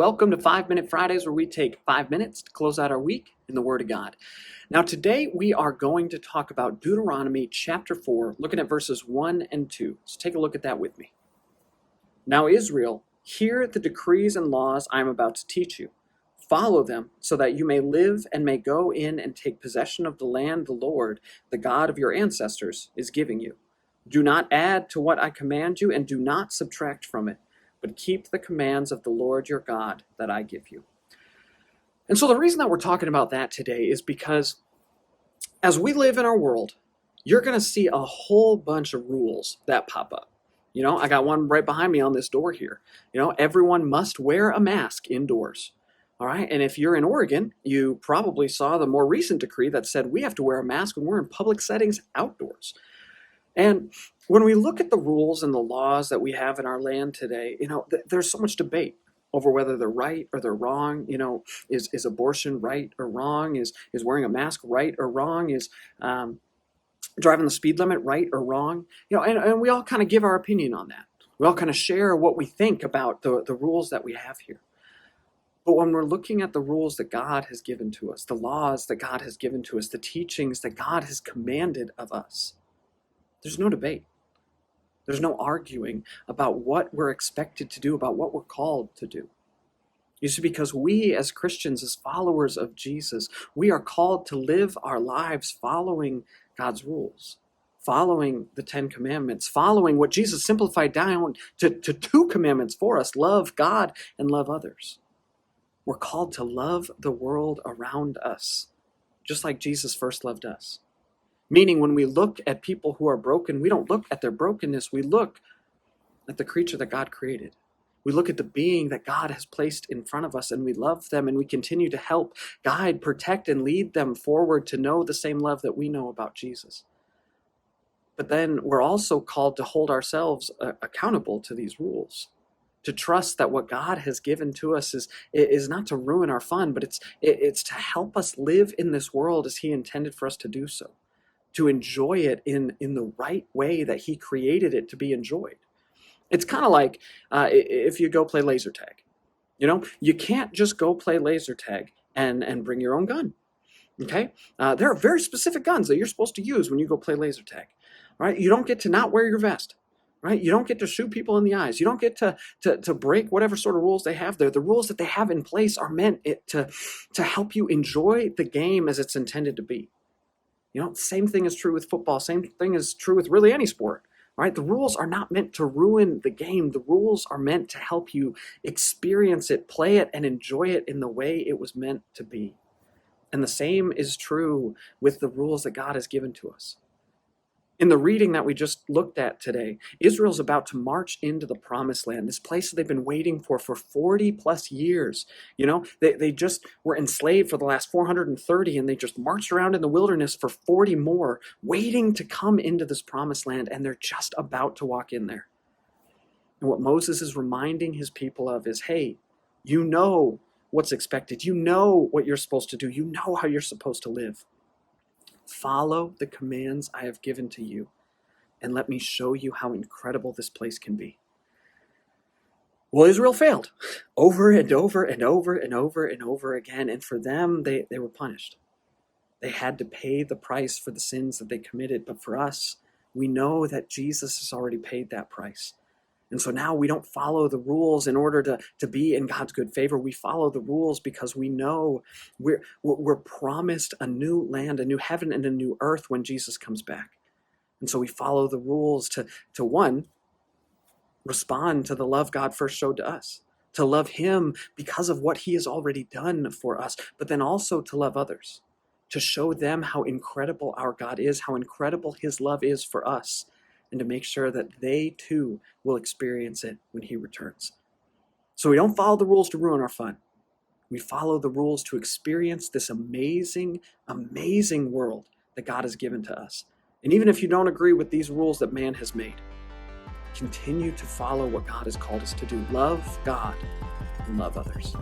Welcome to 5-Minute Fridays, where we take 5 minutes to close out our week in the Word of God. Now, today we are going to talk about Deuteronomy chapter 4, looking at verses 1 and 2. So take a look at that with me. Now, Israel, hear the decrees and laws I am about to teach you. Follow them so that you may live and may go in and take possession of the land the Lord, the God of your ancestors, is giving you. Do not add to what I command you, and do not subtract from it, but keep the commands of the Lord your God that I give you. And so the reason that we're talking about that today is because as we live in our world, you're going to see a whole bunch of rules that pop up. You know, I got one right behind me on this door here. You know, everyone must wear a mask indoors. All right. And if you're in Oregon, you probably saw the more recent decree that said we have to wear a mask when we're in public settings outdoors. And when we look at the rules and the laws that we have in our land today, you know, there's so much debate over whether they're right or they're wrong. You know, is abortion right or wrong? Is wearing a mask right or wrong? Is driving the speed limit right or wrong? You know, and we all kind of give our opinion on that. We all kind of share what we think about the rules that we have here. But when we're looking at the rules that God has given to us, the laws that God has given to us, the teachings that God has commanded of us, there's no debate. There's no arguing about what we're expected to do, about what we're called to do. You see, because we as Christians, as followers of Jesus, we are called to live our lives following God's rules, following the 10 commandments, following what Jesus simplified down to 2 commandments for us: love God and love others. We're called to love the world around us, just like Jesus first loved us. Meaning, when we look at people who are broken, we don't look at their brokenness. We look at the creature that God created. We look at the being that God has placed in front of us, and we love them, and we continue to help, guide, protect, and lead them forward to know the same love that we know about Jesus. But then we're also called to hold ourselves accountable to these rules, to trust that what God has given to us is not to ruin our fun, but it's to help us live in this world as He intended for us to do so, to enjoy it in the right way that He created it to be enjoyed. It's kind of like if you go play laser tag. You know, you can't just go play laser tag and bring your own gun. Okay? There are very specific guns that you're supposed to use when you go play laser tag. Right? You don't get to not wear your vest. Right? You don't get to shoot people in the eyes. You don't get to break whatever sort of rules they have there. The rules that they have in place are meant to help you enjoy the game as it's intended to be. You know, same thing is true with football. Same thing is true with really any sport. Right? The rules are not meant to ruin the game. The rules are meant to help you experience it, play it, and enjoy it in the way it was meant to be. And the same is true with the rules that God has given to us. In the reading that we just looked at today, Israel's about to march into the promised land, this place that they've been waiting for 40 plus years. You know, they just were enslaved for the last 430, and they just marched around in the wilderness for 40 more, waiting to come into this promised land, and they're just about to walk in there. And what Moses is reminding his people of is, hey, you know what's expected. You know what you're supposed to do. You know how you're supposed to live. Follow the commands I have given to you, and let me show you how incredible this place can be. Well, Israel failed over and over and over and over and over again, and for them, they were punished. They had to pay the price for the sins that they committed, but for us, we know that Jesus has already paid that price. And so now we don't follow the rules in order to be in God's good favor. We follow the rules because we know we're promised a new land, a new heaven, and a new earth when Jesus comes back. And so we follow the rules to one, respond to the love God first showed to us, to love Him because of what He has already done for us, but then also to love others, to show them how incredible our God is, how incredible His love is for us, and to make sure that they too will experience it when He returns. So we don't follow the rules to ruin our fun. We follow the rules to experience this amazing, amazing world that God has given to us. And even if you don't agree with these rules that man has made, continue to follow what God has called us to do. Love God and love others.